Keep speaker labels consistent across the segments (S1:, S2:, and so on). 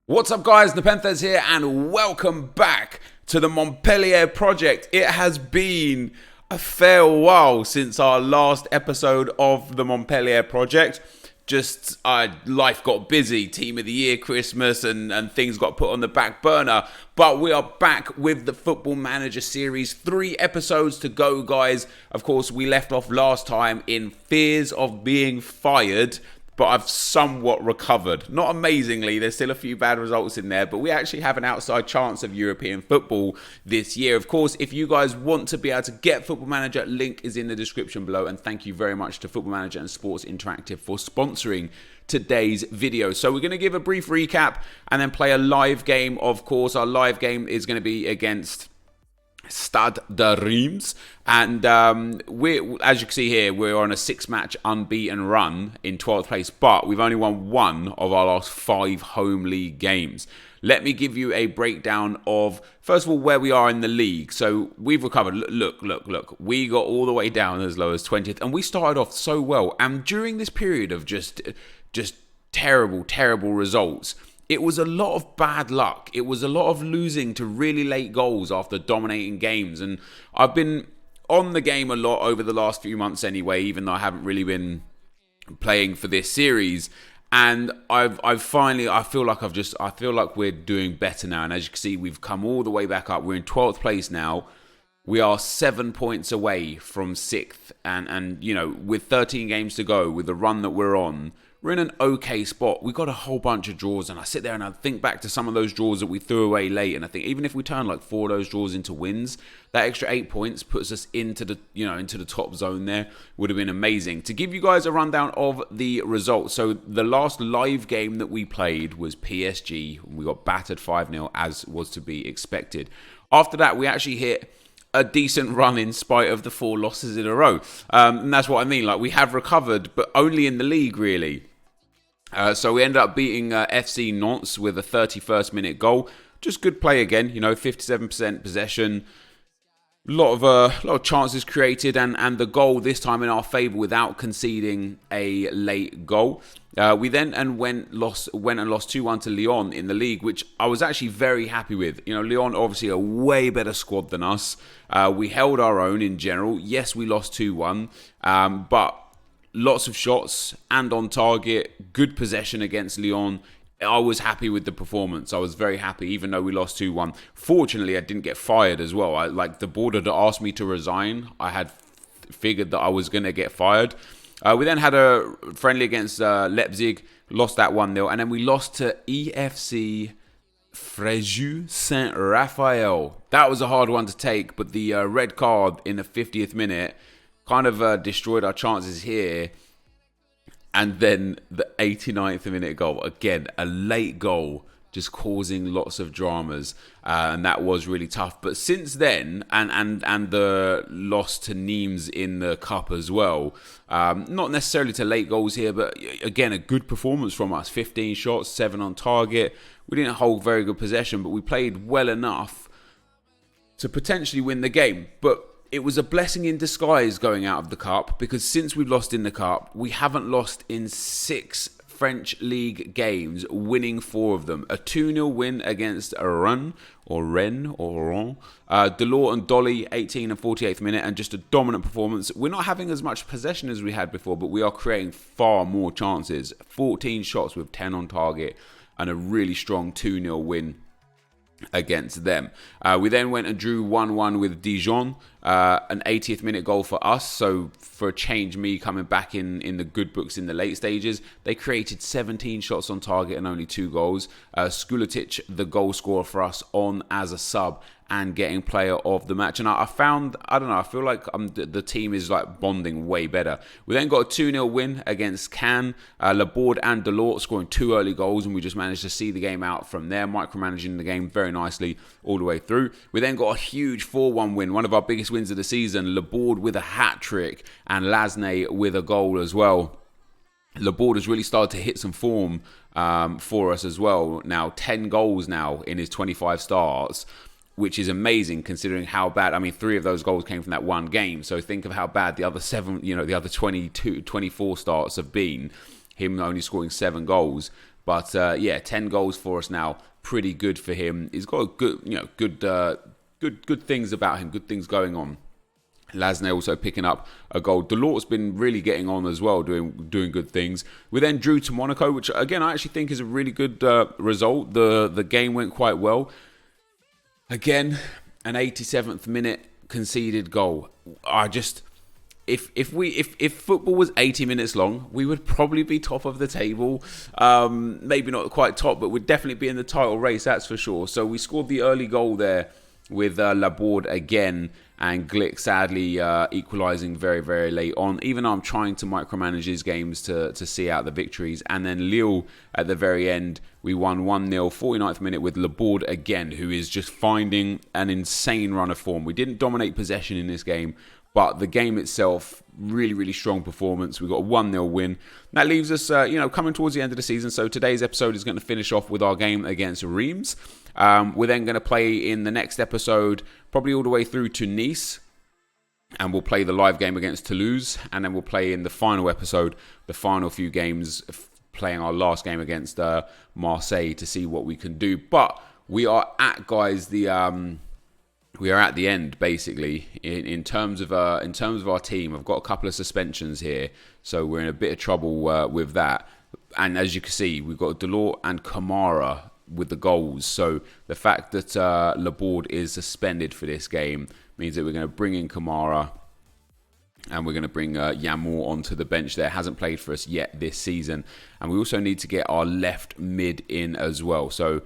S1: What's up guys, NepentheZ here and welcome back to the Montpellier project. It has been a fair while since our last episode of the Montpellier project. Life got busy, team of the year, Christmas and things got put on the back burner. But we are back with the Football Manager series, 3 episodes to go guys. Of course, we left off last time in fears of being fired. But I've somewhat recovered. Not amazingly, there's still a few bad results in there, but we actually have an outside chance of European football this year. Of course, if you guys want to be able to get Football Manager, link is in the description below. And thank you very much to Football Manager and Sports Interactive for sponsoring today's video. So we're going to give a brief recap and then play a live game. Of course, our live game is going to be against Stade de Reims, and as you can see here, we're on a 6-match unbeaten run in 12th place, but we've only won 1 of our last 5 home league games. Let me give you a breakdown of, first of all, where we are in the league. So we've recovered. Look. We got all the way down as low as 20th, and we started off so well. And during this period of just terrible results, it was a lot of bad luck. It was a lot of losing to really late goals after dominating games. And I've been on the game a lot over the last few months anyway, even though I haven't really been playing for this series. And I feel like we're doing better now. And as you can see, we've come all the way back up. We're in 12th place now. We are 7 points away from 6th. And you know, with 13 games to go, with the run that we're on, we're in an okay spot. We got a whole bunch of draws, and I sit there and I think back to some of those draws that we threw away late, and I think even if we turn like 4 of those draws into wins, that extra 8 points puts us into the top zone there. Would have been amazing. To give you guys a rundown of the results. So the last live game that we played was PSG. We got battered 5-0 as was to be expected. After that, we actually hit a decent run in spite of the 4 losses in a row. And that's what I mean. Like, we have recovered, but only in the league, really. So we ended up beating FC Nantes with a 31st minute goal. Just good play again, 57% possession. A lot of chances created, and the goal this time in our favour without conceding a late goal. We then went and lost 2-1 to Lyon in the league, which I was actually very happy with. Lyon obviously a way better squad than us. We held our own in general. Yes, we lost 2-1, but lots of shots and on target, good possession against Lyon. I was happy with the performance. I was very happy, even though we lost 2-1. Fortunately, I didn't get fired as well. The board had asked me to resign. I had figured that I was going to get fired. We then had a friendly against Leipzig, lost that 1-0, and then we lost to EFC Fréjus Saint-Raphael. That was a hard one to take, but the red card in the 50th minute kind of destroyed our chances here. And then the 89th minute goal. Again, a late goal, just causing lots of dramas. And that was really tough. But since then, and the loss to Reims in the cup as well, not necessarily to late goals here, but again, a good performance from us. 15 shots, 7 on target. We didn't hold very good possession, but we played well enough to potentially win the game. But it was a blessing in disguise going out of the cup, because since we've lost in the cup, we haven't lost in 6 French league games, winning 4 of them. A 2-0 win against Rennes. Delort and Dolly, 18 and 48th minute, and just a dominant performance. We're not having as much possession as we had before, but we are creating far more chances. 14 shots with 10 on target, and a really strong 2-0 win against them. We then went and drew 1-1 with Dijon, an 80th minute goal for us. So for a change, me coming back in the good books in the late stages. They created 17 shots on target and only 2 goals. Skuletic, the goal scorer for us, on as a sub and getting player of the match. And I feel like the team is like bonding way better. We then got a 2-0 win against Cannes. Laborde and Delort scoring 2 early goals, and we just managed to see the game out from there, micromanaging the game very nicely all the way through. We then got a huge 4-1 win, one of our biggest wins of the season. Laborde with a hat-trick and Lasney with a goal as well. Laborde has really started to hit some form for us as well. Now 10 goals now in his 25 starts, which is amazing considering how bad, 3 of those goals came from that one game. So think of how bad the other 7, the other 24 starts have been. Him only scoring 7 goals. But yeah, 10 goals for us now. Pretty good for him. He's got a good things about him, good things going on. Lasne also picking up a goal. Delort's been really getting on as well, doing good things. We then drew to Monaco, which again I actually think is a really good result. The game went quite well. Again, an 87th minute conceded goal. If football was 80 minutes long, we would probably be top of the table. Maybe not quite top, but we'd definitely be in the title race, that's for sure. So we scored the early goal there with Laborde again, and Glick sadly equalising very, very late on. Even though I'm trying to micromanage his games to see out the victories. And then Lille at the very end, we won 1-0, 49th minute with Laborde again, who is just finding an insane run of form. We didn't dominate possession in this game, but the game itself, really, really strong performance. We got a 1-0 win. That leaves us, coming towards the end of the season. So today's episode is going to finish off with our game against Reims. We're then going to play in the next episode, probably all the way through to Nice. And we'll play the live game against Toulouse. And then we'll play in the final episode, the final few games, playing our last game against Marseille to see what we can do. But we are at, guys, we are at the end, basically, in terms of our team. I've got a couple of suspensions here, so we're in a bit of trouble with that. And as you can see, we've got Delort and Kamara with the goals. So the fact that Laborde is suspended for this game means that we're going to bring in Kamara, and we're going to bring Yamour onto the bench there. Hasn't played for us yet this season. And we also need to get our left mid in as well. So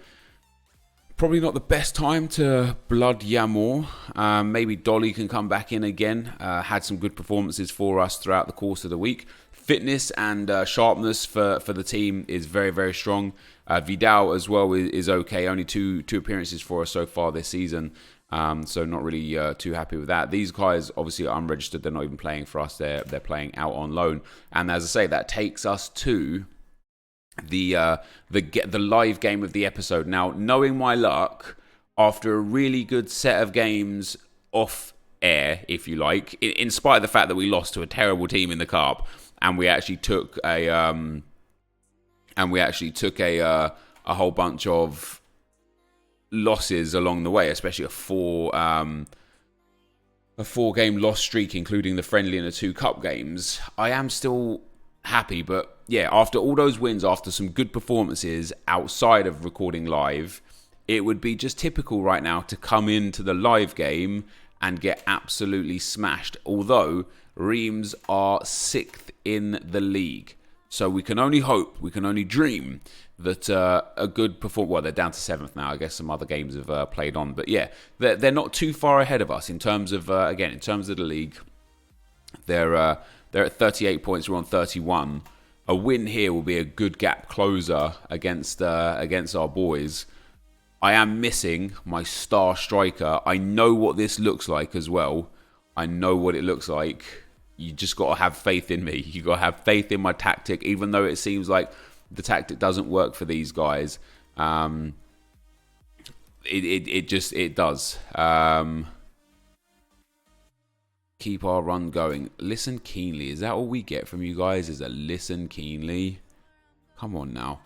S1: probably not the best time to blood Yamour. Maybe Dolly can come back in again. Had some good performances for us throughout the course of the week. Fitness and sharpness for the team is very, very strong. Vidal as well is okay. Only two appearances for us so far this season. So not really too happy with that. These guys obviously are unregistered. They're not even playing for us. They're playing out on loan. And as I say, that takes us to the live game of the episode. Now, knowing my luck, after a really good set of games off air, if you like, in spite of the fact that we lost to a terrible team in the cup, and we actually took a whole bunch of losses along the way, especially a four-game loss streak, including the friendly and the 2 cup games. I am still happy, but yeah, after all those wins, after some good performances outside of recording live, it would be just typical right now to come into the live game and get absolutely smashed. Although Reims are 6th in the league, so we can only hope, we can only dream that a good performance. Well, they're down to 7th now. I guess some other games have played on, but yeah, they're not too far ahead of us in terms of in terms of the league. They're at 38 points. We're on 31. A win here will be a good gap closer against our boys. I am missing my star striker. I know what this looks like as well. I know what it looks like. You just got to have faith in me. You got to have faith in my tactic, even though it seems like the tactic doesn't work for these guys. It does. Keep our run going. Listen keenly. Is that all we get from you guys? Is a listen keenly? Come on now.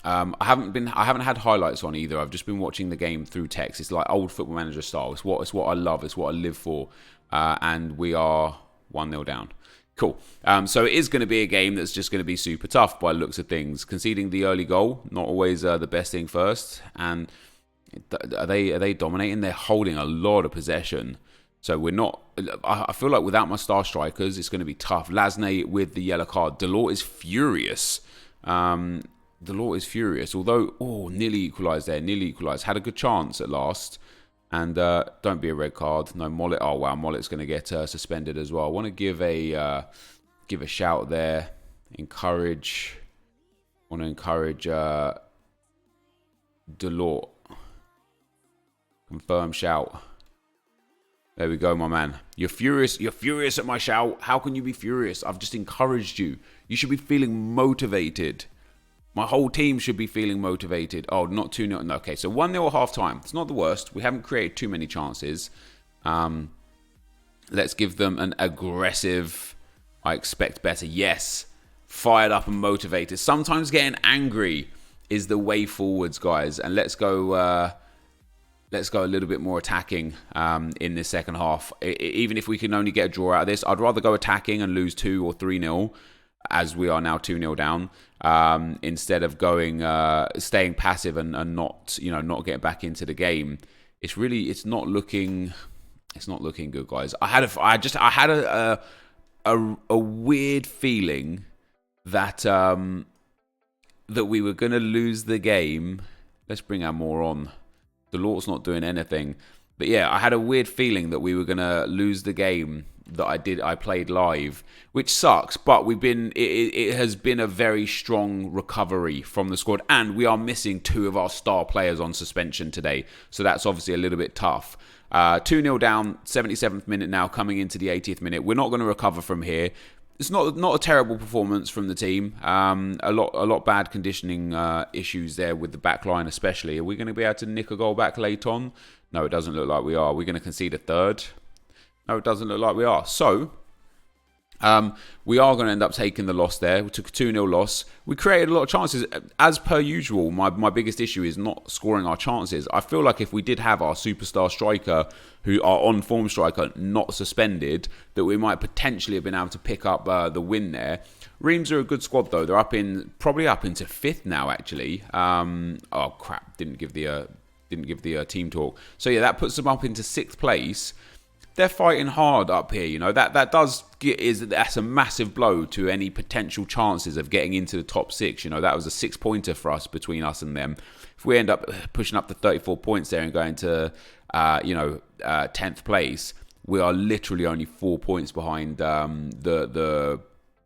S1: I haven't had highlights on either. I've just been watching the game through text. It's like old Football Manager style. It's what I love. It's what I live for. And we are 1-0 down. Cool. So it is going to be a game that's just going to be super tough by the looks of things. Conceding the early goal, not always the best thing first. And are they dominating? They're holding a lot of possession. So we're not. I feel like without my star strikers, it's going to be tough. Lasne with the yellow card. Delort is furious. Although, nearly equalised there. Nearly equalised. Had a good chance at last. And don't be a red card. No, Mollet. Oh, wow. Mollet's going to get suspended as well. I want to give a shout there. Encourage. I want to encourage Delort. Confirm shout. There we go, my man. You're furious. You're furious at my shout. How can you be furious? I've just encouraged you. You should be feeling motivated. My whole team should be feeling motivated. Oh, not 2-0. No, okay, so 1-0 at half-time. It's not the worst. We haven't created too many chances. Let's give them an aggressive, I expect better. Yes, fired up and motivated. Sometimes getting angry is the way forwards, guys. And let's go a little bit more attacking in this second half. Even if we can only get a draw out of this, I'd rather go attacking and lose 2 or 3-0, as we are now 2-0 down, instead of staying passive and not getting back into the game. It's not looking good, guys. I had a weird feeling that that we were going to lose the game. Let's bring our more on. The Lord's not doing anything. But yeah, I had a weird feeling that we were going to lose the game that I played live, which sucks, but it has been a very strong recovery from the squad, and we are missing 2 of our star players on suspension today, so that's obviously a little bit tough. 2-0 down, 77th minute now, coming into the 80th minute. We're not going to recover from here. It's not a terrible performance from the team. A lot bad conditioning issues there with the back line especially. Are we going to be able to nick a goal back late on? No, it doesn't look like we are. Are we going to concede a third? No, it doesn't look like we are. So, we are going to end up taking the loss there. We took a 2-0 loss. We created a lot of chances. As per usual, my biggest issue is not scoring our chances. I feel like if we did have our superstar striker, our on-form striker, not suspended, that we might potentially have been able to pick up the win there. Reims are a good squad, though. They're probably up into 5th now, actually. Oh, crap. Didn't give the team talk. So, yeah, that puts them up into 6th place. They're fighting hard up here, that's a massive blow to any potential chances of getting into the top 6. That was a 6-pointer for us, between us and them. If we end up pushing up to 34 points there and going to 10th place, we are literally only 4 points behind the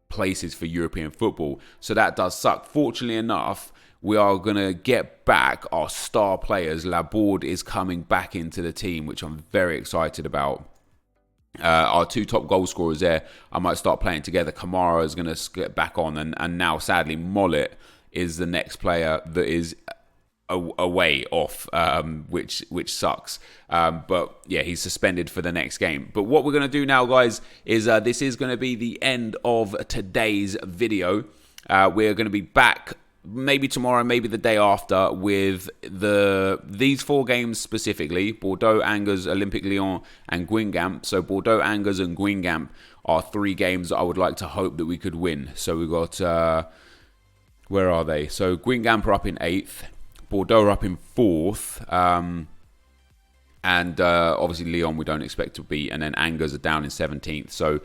S1: places for European football. So that does suck. Fortunately enough, we are going to get back our star players. Laborde is coming back into the team, which I'm very excited about. Our 2 top goal scorers there, I might start playing together. Kamara is going to get back on, and now sadly Mollet is the next player that is away off, which sucks. But yeah, he's suspended for the next game. But what we're going to do now, guys, is this is going to be the end of today's video. We're going to be back maybe tomorrow, maybe the day after, with these 4 games specifically: Bordeaux, Angers, Olympique Lyon, and Guingamp. So Bordeaux, Angers, and Guingamp are 3 games that I would like to hope that we could win. So we've got, where are they? So Guingamp are up in 8th, Bordeaux are up in 4th, and obviously Lyon we don't expect to beat, and then Angers are down in 17th. So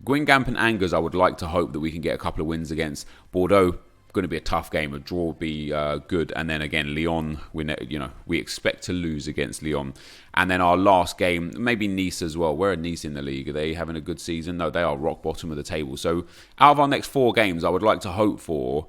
S1: Guingamp and Angers, I would like to hope that we can get a couple of wins against. Bordeaux, going to be a tough game. A draw would be good. And then again, Lyon, we expect to lose against Lyon. And then our last game, maybe Nice as well. Where are Nice in the league? Are they having a good season? No, they are rock bottom of the table. So out of our next 4 games, I would like to hope for,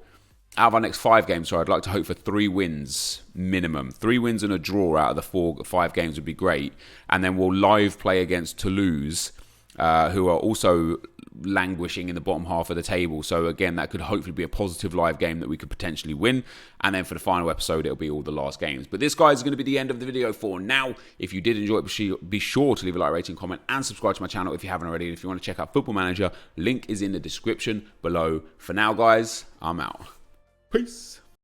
S1: out of our next 5 games, I'd like to hope for 3 wins minimum. 3 wins and a draw out of the 5 games would be great. And then we'll live play against Toulouse, who are also languishing in the bottom half of the table. So again, that could hopefully be a positive live game that we could potentially win. And then for the final episode, it'll be all the last games. But this, guys, is going to be the end of the video for now. If you did enjoy it, be sure to leave a like, rating, comment, and subscribe to my channel if you haven't already. And if you want to check out Football Manager, link is in the description below. For now, guys, I'm out. Peace.